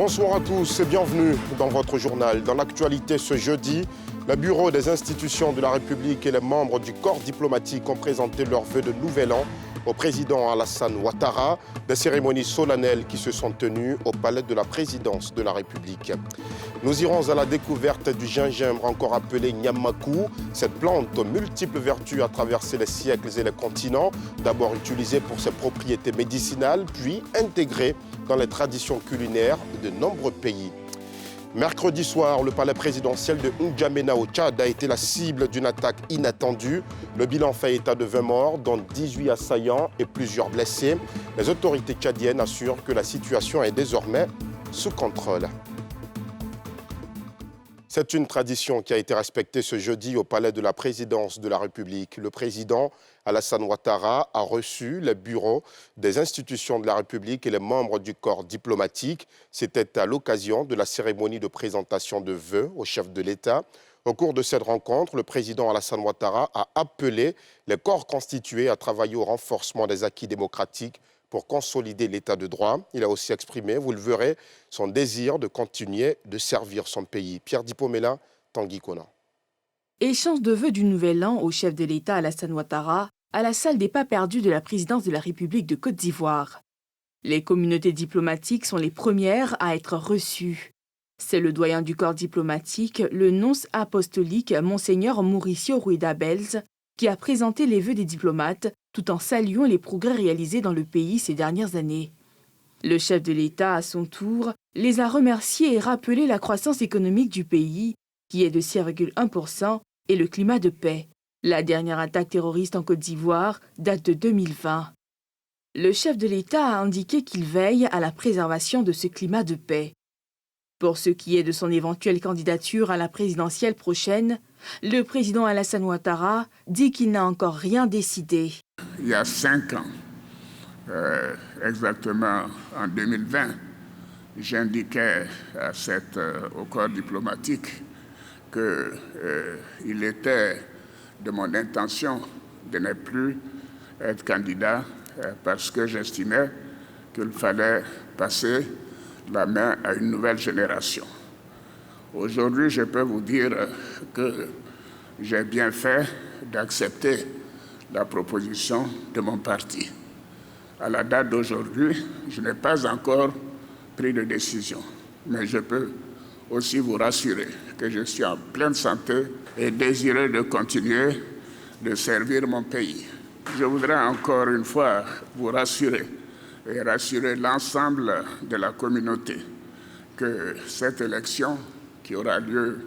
Bonsoir à tous et bienvenue dans votre journal. Dans l'actualité ce jeudi, le bureau des institutions de la République et les membres du corps diplomatique ont présenté leurs vœux de nouvel an au président Alassane Ouattara, des cérémonies solennelles qui se sont tenues au palais de la présidence de la République. Nous irons à la découverte du gingembre, encore appelé Nyamakou. Cette plante aux multiples vertus a traversé les siècles et les continents, d'abord utilisée pour ses propriétés médicinales, puis intégrée dans les traditions culinaires de nombreux pays. Mercredi soir, le palais présidentiel de N'Djamena au Tchad a été la cible d'une attaque inattendue. Le bilan fait état de 20 morts, dont 18 assaillants et plusieurs blessés. Les autorités tchadiennes assurent que la situation est désormais sous contrôle. C'est une tradition qui a été respectée ce jeudi au palais de la présidence de la République. Le président Alassane Ouattara a reçu les bureaux des institutions de la République et les membres du corps diplomatique. C'était à l'occasion de la cérémonie de présentation de vœux au chef de l'État. Au cours de cette rencontre, le président Alassane Ouattara a appelé les corps constitués à travailler au renforcement des acquis démocratiques pour consolider l'état de droit. Il a aussi exprimé, vous le verrez, son désir de continuer de servir son pays. Pierre Dipomela, Tanguy Kona. Échange de vœux du Nouvel An au chef de l'État Alassane Ouattara à la salle des pas perdus de la présidence de la République de Côte d'Ivoire. Les communautés diplomatiques sont les premières à être reçues. C'est le doyen du corps diplomatique, le nonce apostolique Monseigneur Mauricio Rueda-Belz, qui a présenté les vœux des diplomates tout en saluant les progrès réalisés dans le pays ces dernières années. Le chef de l'État, à son tour, les a remerciés et rappelé la croissance économique du pays, qui est de 6,1%, et le climat de paix. La dernière attaque terroriste en Côte d'Ivoire date de 2020. Le chef de l'État a indiqué qu'il veille à la préservation de ce climat de paix. Pour ce qui est de son éventuelle candidature à la présidentielle prochaine, le président Alassane Ouattara dit qu'il n'a encore rien décidé. Il y a 5 ans, exactement en 2020, j'indiquais au corps diplomatique qu'il était de mon intention de ne plus être candidat parce que j'estimais qu'il fallait passer la main à une nouvelle génération. Aujourd'hui, je peux vous dire que j'ai bien fait d'accepter la proposition de mon parti. À la date d'aujourd'hui, je n'ai pas encore pris de décision, mais je peux aussi vous rassurer que je suis en pleine santé et désireux de continuer de servir mon pays. Je voudrais encore une fois vous rassurer et rassurer l'ensemble de la communauté que cette élection qui aura lieu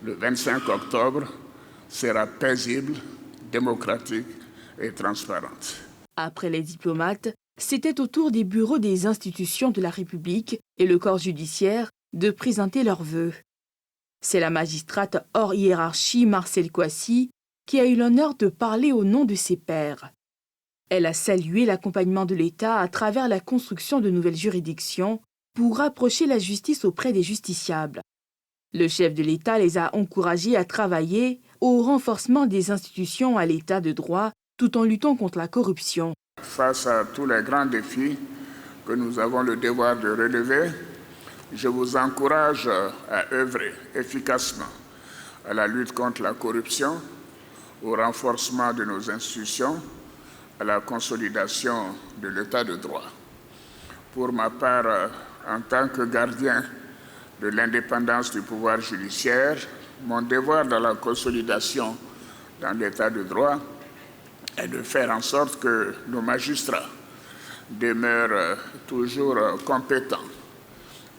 le 25 octobre sera paisible, démocratique et transparente. Après les diplomates, c'était au tour des bureaux des institutions de la République et le corps judiciaire de présenter leurs vœux. C'est la magistrate hors hiérarchie Marcel Kouassi qui a eu l'honneur de parler au nom de ses pairs. Elle a salué l'accompagnement de l'État à travers la construction de nouvelles juridictions pour rapprocher la justice auprès des justiciables. Le chef de l'État les a encouragés à travailler au renforcement des institutions à l'état de droit tout en luttant contre la corruption. Face à tous les grands défis que nous avons le devoir de relever, je vous encourage à œuvrer efficacement à la lutte contre la corruption, au renforcement de nos institutions, à la consolidation de l'état de droit. Pour ma part, en tant que gardien de l'indépendance du pouvoir judiciaire, mon devoir dans la consolidation dans l'état de droit est de faire en sorte que nos magistrats demeurent toujours compétents,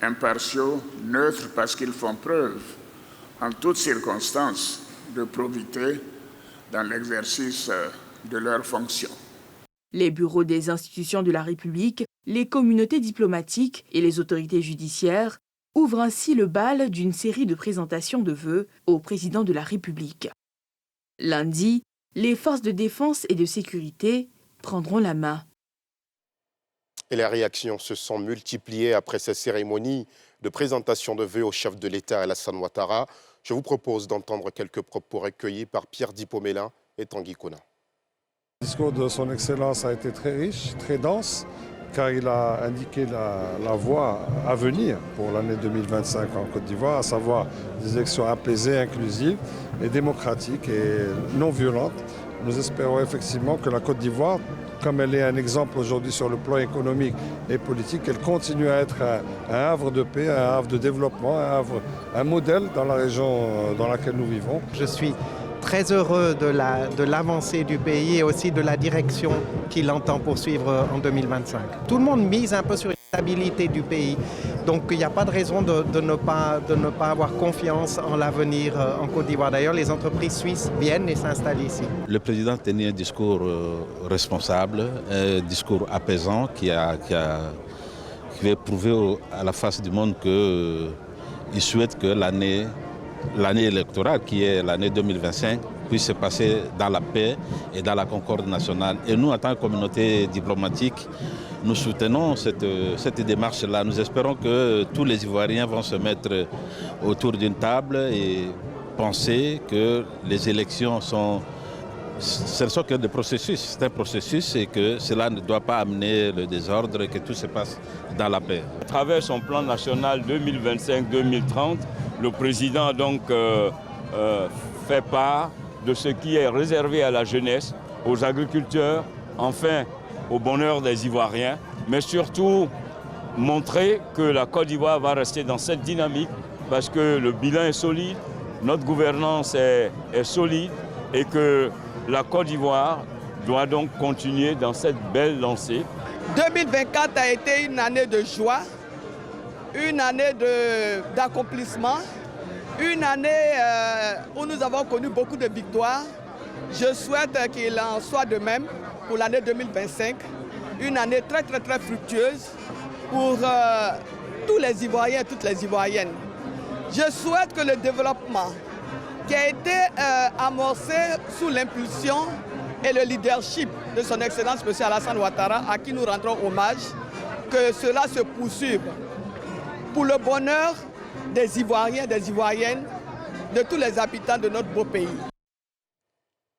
impartiaux, neutres, parce qu'ils font preuve, en toutes circonstances, de probité dans l'exercice de leurs fonctions. Les bureaux des institutions de la République, les communautés diplomatiques et les autorités judiciaires ouvrent ainsi le bal d'une série de présentations de vœux au président de la République. Lundi, les forces de défense et de sécurité prendront la main. Et les réactions se sont multipliées après ces cérémonies de présentation de vœux au chef de l'État Alassane Ouattara. Je vous propose d'entendre quelques propos recueillis par Pierre Dipomela et Tanguy Kona. Le discours de son Excellence a été très riche, très dense, car il a indiqué la voie à venir pour l'année 2025 en Côte d'Ivoire, à savoir des élections apaisées, inclusives et démocratiques et non violentes. Nous espérons effectivement que la Côte d'Ivoire, comme elle est un exemple aujourd'hui sur le plan économique et politique, elle continue à être un havre de paix, un havre de développement, un modèle dans la région dans laquelle nous vivons. Je suis très heureux de l'avancée du pays et aussi de la direction qu'il entend poursuivre en 2025. Tout le monde mise un peu sur la stabilité du pays, donc il n'y a pas de raison de ne pas avoir confiance en l'avenir en Côte d'Ivoire. D'ailleurs, les entreprises suisses viennent et s'installent ici. Le président tenait un discours responsable, un discours apaisant qui a prouvé à la face du monde qu'il souhaite que l'année électorale, qui est l'année 2025, puisse se passer dans la paix et dans la concorde nationale. Et nous, en tant que communauté diplomatique, nous soutenons cette démarche-là. Nous espérons que tous les Ivoiriens vont se mettre autour d'une table et penser que les élections ce ne sont que des processus, c'est un processus et que cela ne doit pas amener le désordre et que tout se passe dans la paix. À travers son plan national 2025-2030, le président a donc fait part de ce qui est réservé à la jeunesse, aux agriculteurs, enfin au bonheur des Ivoiriens, mais surtout montrer que la Côte d'Ivoire va rester dans cette dynamique parce que le bilan est solide, notre gouvernance est solide et que la Côte d'Ivoire doit donc continuer dans cette belle lancée. 2024 a été une année de joie, une année d'accomplissement, une année où nous avons connu beaucoup de victoires. Je souhaite qu'il en soit de même pour l'année 2025, une année très fructueuse pour tous les Ivoiriens et toutes les Ivoiriennes. Je souhaite que le développement qui a été amorcé sous l'impulsion et le leadership de son Excellence M. Alassane Ouattara, à qui nous rendrons hommage, que cela se poursuive pour le bonheur des Ivoiriens, des Ivoiriennes, de tous les habitants de notre beau pays.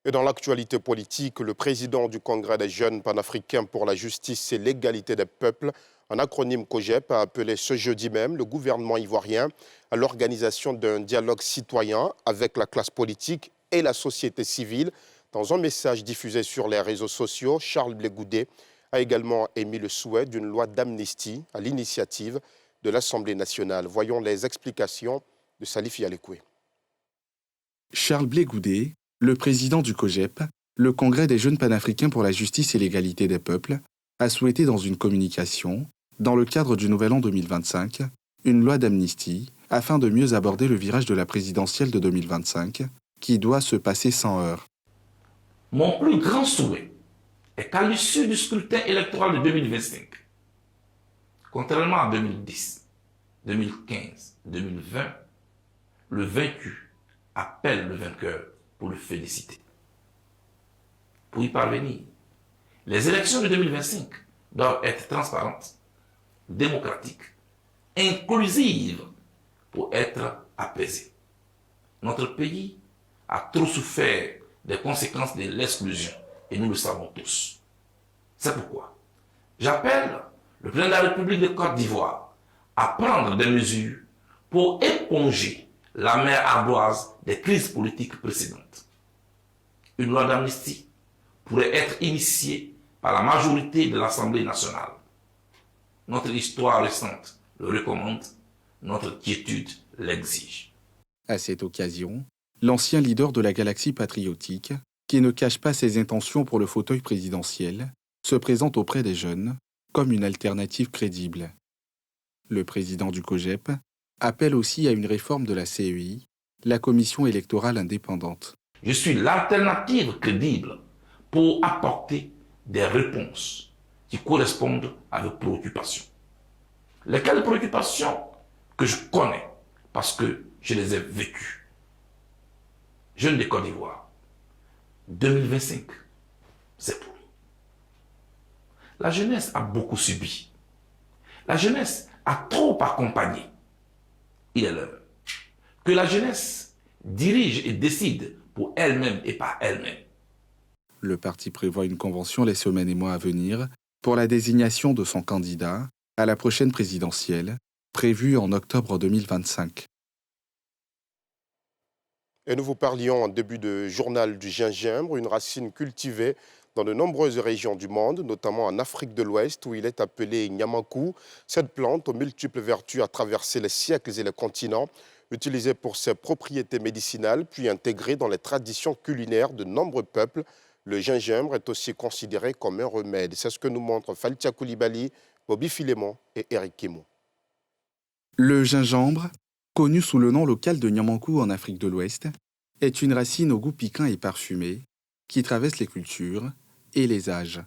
Et dans l'actualité politique, le président du Congrès des jeunes panafricains pour la justice et l'égalité des peuples, un acronyme COJEP, a appelé ce jeudi même le gouvernement ivoirien à l'organisation d'un dialogue citoyen avec la classe politique et la société civile. Dans un message diffusé sur les réseaux sociaux, Charles Blé Goudé a également émis le souhait d'une loi d'amnistie à l'initiative de l'Assemblée nationale. Voyons les explications de Salif Yalekoué. Charles Blé Goudé, le président du COJEP, le Congrès des jeunes panafricains pour la justice et l'égalité des peuples, a souhaité dans une communication, dans le cadre du Nouvel An 2025, une loi d'amnistie afin de mieux aborder le virage de la présidentielle de 2025 qui doit se passer sans heurts. Mon plus grand souhait est qu'à l'issue du scrutin électoral de 2025, contrairement à 2010, 2015, 2020, le vaincu appelle le vainqueur pour le féliciter. Pour y parvenir, les élections de 2025 doivent être transparentes, démocratiques, inclusives pour être apaisées. Notre pays a trop souffert des conséquences de l'exclusion et nous le savons tous. C'est pourquoi j'appelle le président de la République de Côte d'Ivoire à prendre des mesures pour éponger la mer ardoise des crises politiques précédentes. Une loi d'amnistie pourrait être initiée par la majorité de l'Assemblée nationale. Notre histoire récente le recommande, notre quiétude l'exige. À cette occasion, l'ancien leader de la galaxie patriotique, qui ne cache pas ses intentions pour le fauteuil présidentiel, se présente auprès des jeunes comme une alternative crédible. Le président du COJEP appelle aussi à une réforme de la CEI, la Commission électorale indépendante. Je suis l'alternative crédible pour apporter des réponses qui correspondent à vos préoccupations. Lesquelles préoccupations que je connais parce que je les ai vécues. Jeunes de Côte d'Ivoire, 2025, c'est pour nous. La jeunesse a beaucoup subi. La jeunesse a trop accompagné. Il est l'heure que la jeunesse dirige et décide pour elle-même et par elle-même. Le parti prévoit une convention les semaines et mois à venir pour la désignation de son candidat à la prochaine présidentielle, prévue en octobre 2025. Et nous vous parlions en début de journal du gingembre, une racine cultivée dans de nombreuses régions du monde, notamment en Afrique de l'Ouest, où il est appelé Nyamankou. Cette plante, aux multiples vertus, a traversé les siècles et les continents, utilisée pour ses propriétés médicinales, puis intégrée dans les traditions culinaires de nombreux peuples. Le gingembre est aussi considéré comme un remède. C'est ce que nous montrent Faltia Koulibaly, Bobby Filémon et Eric Kimo. Le gingembre, connu sous le nom local de Nyamankou en Afrique de l'Ouest, est une racine au goût piquant et parfumé qui traverse les cultures et les âges.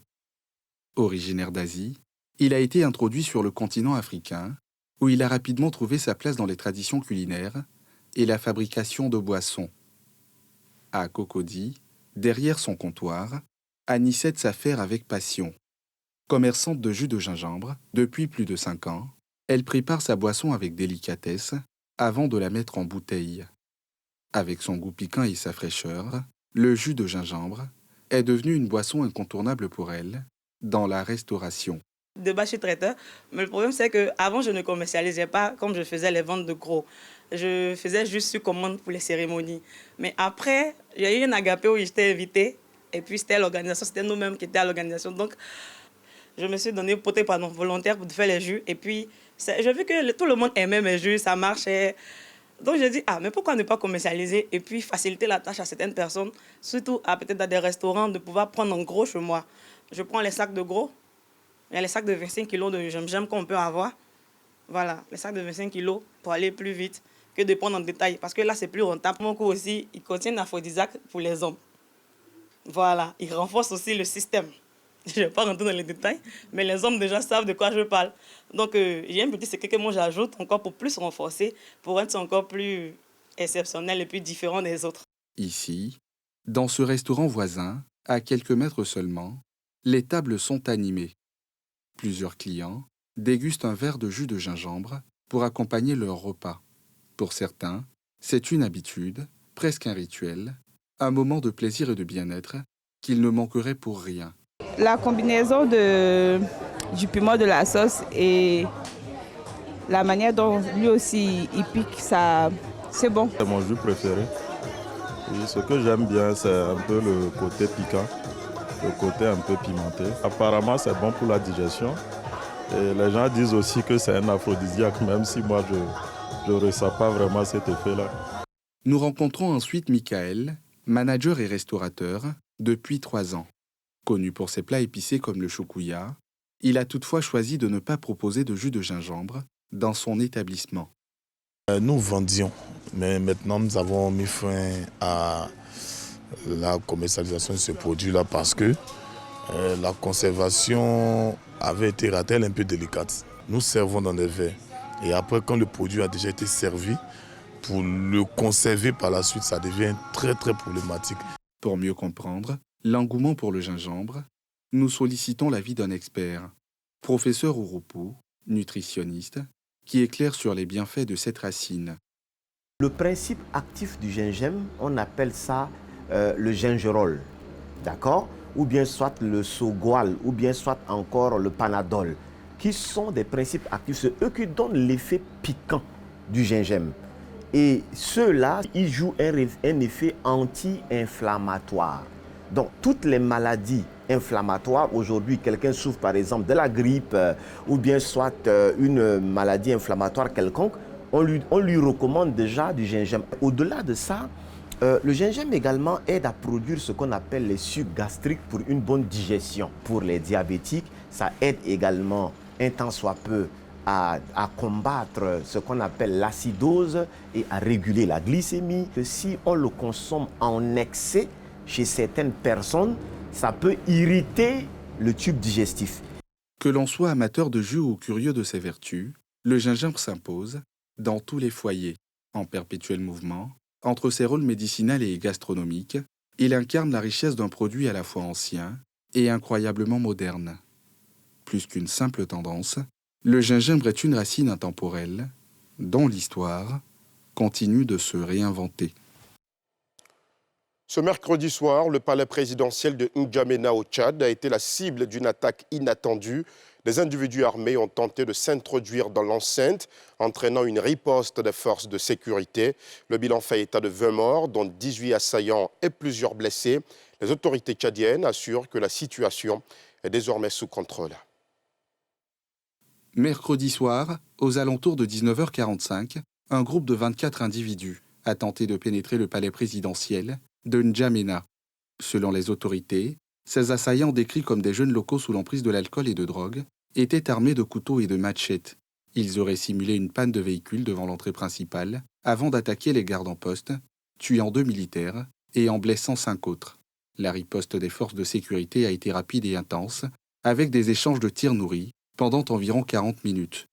Originaire d'Asie, il a été introduit sur le continent africain, où il a rapidement trouvé sa place dans les traditions culinaires et la fabrication de boissons. À Cocody, derrière son comptoir, Anicette s'affaire avec passion. Commerçante de jus de gingembre depuis plus de 5 ans, elle prépare sa boisson avec délicatesse avant de la mettre en bouteille. Avec son goût piquant et sa fraîcheur, le jus de gingembre est devenu une boisson incontournable pour elle dans la restauration. De base, je suis traiteur, mais le problème, c'est qu'avant, je ne commercialisais pas comme je faisais les ventes de gros. Je faisais juste sur commande pour les cérémonies. Mais après, il y a eu une agapé où j'étais invitée, et puis c'était l'organisation, c'était nous-mêmes qui étions à l'organisation. Donc, je me suis donné volontaire pour faire les jus. Et puis, j'ai vu que tout le monde aimait mes jus, ça marchait. Donc, j'ai dit, mais pourquoi ne pas commercialiser et puis faciliter la tâche à certaines personnes, surtout peut-être à des restaurants, de pouvoir prendre en gros chez moi. Je prends les sacs de gros. Il y a les sacs de 25 kg de gingembre qu'on peut avoir. Voilà, les sacs de 25 kg pour aller plus vite que de prendre en détail. Parce que là, c'est plus rentable. Mon coup aussi, il contient un aphrodisiaque pour les hommes. Voilà, il renforce aussi le système. Je ne vais pas rentrer dans les détails, mais les hommes déjà savent de quoi je parle. Donc, j'ai un petit secret que moi j'ajoute encore pour plus renforcer, pour être encore plus exceptionnel et plus différent des autres. Ici, dans ce restaurant voisin, à quelques mètres seulement, les tables sont animées. Plusieurs clients dégustent un verre de jus de gingembre pour accompagner leur repas. Pour certains, c'est une habitude, presque un rituel, un moment de plaisir et de bien-être qu'ils ne manqueraient pour rien. La combinaison du piment de la sauce et la manière dont lui aussi il pique, ça, c'est bon. C'est mon jus préféré. Et ce que j'aime bien, c'est un peu le côté piquant, le côté un peu pimenté. Apparemment, c'est bon pour la digestion. Et les gens disent aussi que c'est un aphrodisiaque, même si moi, je ne ressens pas vraiment cet effet-là. Nous rencontrons ensuite Michael, manager et restaurateur, depuis 3 ans. Connu pour ses plats épicés comme le choukouya, il a toutefois choisi de ne pas proposer de jus de gingembre dans son établissement. Nous vendions, mais maintenant nous avons mis fin à la commercialisation de ce produit-là parce que la conservation avait été un peu délicate. Nous servons dans des verres et après quand le produit a déjà été servi, pour le conserver par la suite, ça devient très très problématique. Pour mieux comprendre l'engouement pour le gingembre, nous sollicitons l'avis d'un expert, professeur Ouroupou, nutritionniste, qui éclaire sur les bienfaits de cette racine. Le principe actif du gingembre, on appelle ça le gingerol, d'accord? Ou bien soit le sogual, ou bien soit encore le panadol, qui sont des principes actifs, c'est eux qui donnent l'effet piquant du gingembre. Et ceux-là, ils jouent un effet anti-inflammatoire. Donc, toutes les maladies inflammatoires, aujourd'hui, quelqu'un souffre par exemple de la grippe ou bien soit une maladie inflammatoire quelconque, on lui recommande déjà du gingembre. Au-delà de ça, le gingembre également aide à produire ce qu'on appelle les sucs gastriques pour une bonne digestion. Pour les diabétiques, ça aide également un tant soit peu à combattre ce qu'on appelle l'acidose et à réguler la glycémie. Si on le consomme en excès, chez certaines personnes, ça peut irriter le tube digestif. Que l'on soit amateur de jus ou curieux de ses vertus, le gingembre s'impose dans tous les foyers. En perpétuel mouvement, entre ses rôles médicinaux et gastronomiques, il incarne la richesse d'un produit à la fois ancien et incroyablement moderne. Plus qu'une simple tendance, le gingembre est une racine intemporelle dont l'histoire continue de se réinventer. Ce mercredi soir, le palais présidentiel de N'Djamena au Tchad a été la cible d'une attaque inattendue. Des individus armés ont tenté de s'introduire dans l'enceinte, entraînant une riposte des forces de sécurité. Le bilan fait état de 20 morts, dont 18 assaillants et plusieurs blessés. Les autorités tchadiennes assurent que la situation est désormais sous contrôle. Mercredi soir, aux alentours de 19h45, un groupe de 24 individus a tenté de pénétrer le palais présidentiel de N'Djamena. Selon les autorités, ces assaillants, décrits comme des jeunes locaux sous l'emprise de l'alcool et de drogue, étaient armés de couteaux et de machettes. Ils auraient simulé une panne de véhicule devant l'entrée principale avant d'attaquer les gardes en poste, tuant 2 militaires et en blessant 5 autres. La riposte des forces de sécurité a été rapide et intense, avec des échanges de tirs nourris pendant environ 40 minutes.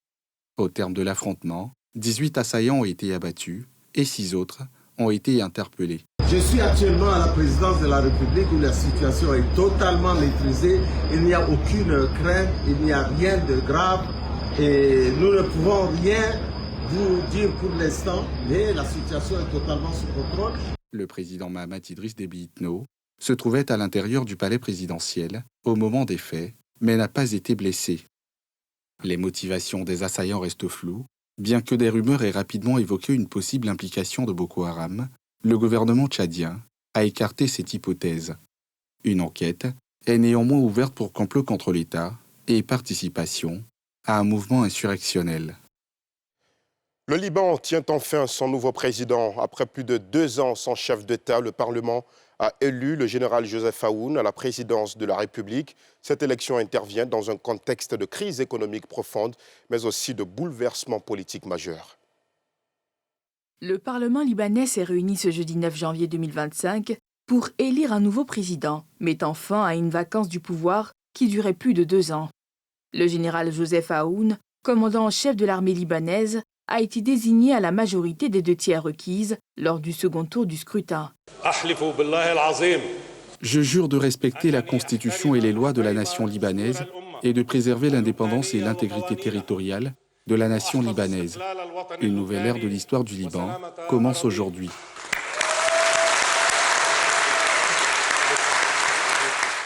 Au terme de l'affrontement, 18 assaillants ont été abattus et 6 autres ont été interpellés. Je suis actuellement à la présidence de la République où la situation est totalement maîtrisée. Il n'y a aucune crainte, il n'y a rien de grave et nous ne pouvons rien vous dire pour l'instant, mais la situation est totalement sous contrôle. Le président Mahamat Idriss Déby Itno se trouvait à l'intérieur du palais présidentiel au moment des faits, mais n'a pas été blessé. Les motivations des assaillants restent floues, bien que des rumeurs aient rapidement évoqué une possible implication de Boko Haram. Le gouvernement tchadien a écarté cette hypothèse. Une enquête est néanmoins ouverte pour complot contre l'État et participation à un mouvement insurrectionnel. Le Liban tient enfin son nouveau président. Après plus de 2 ans sans chef d'État, le Parlement a élu le général Joseph Aoun à la présidence de la République. Cette élection intervient dans un contexte de crise économique profonde, mais aussi de bouleversements politiques majeurs. Le Parlement libanais s'est réuni ce jeudi 9 janvier 2025 pour élire un nouveau président, mettant fin à une vacance du pouvoir qui durait plus de 2 ans. Le général Joseph Aoun, commandant en chef de l'armée libanaise, a été désigné à la majorité des 2 tiers requises lors du second tour du scrutin. Je jure de respecter la Constitution et les lois de la nation libanaise et de préserver l'indépendance et l'intégrité territoriale de la nation libanaise. Une nouvelle ère de l'histoire du Liban commence aujourd'hui.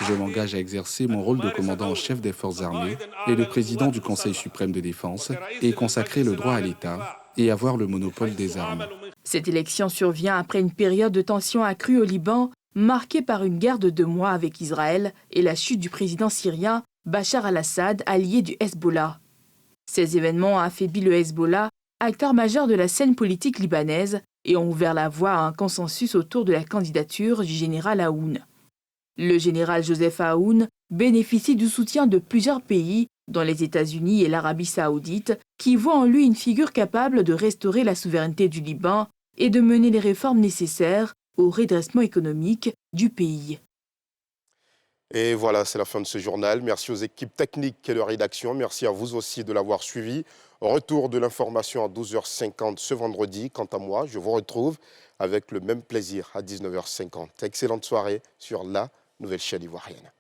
Je m'engage à exercer mon rôle de commandant en chef des forces armées et de président du Conseil suprême de défense et consacrer le droit à l'État et avoir le monopole des armes. Cette élection survient après une période de tension accrue au Liban, marquée par une guerre de 2 mois avec Israël et la chute du président syrien Bachar al-Assad, allié du Hezbollah. Ces événements ont affaibli le Hezbollah, acteur majeur de la scène politique libanaise, et ont ouvert la voie à un consensus autour de la candidature du général Aoun. Le général Joseph Aoun bénéficie du soutien de plusieurs pays, dont les États-Unis et l'Arabie saoudite, qui voient en lui une figure capable de restaurer la souveraineté du Liban et de mener les réformes nécessaires au redressement économique du pays. Et voilà, c'est la fin de ce journal. Merci aux équipes techniques et de rédaction. Merci à vous aussi de l'avoir suivi. Retour de l'information à 12h50 ce vendredi. Quant à moi, je vous retrouve avec le même plaisir à 19h50. Excellente soirée sur la nouvelle chaîne ivoirienne.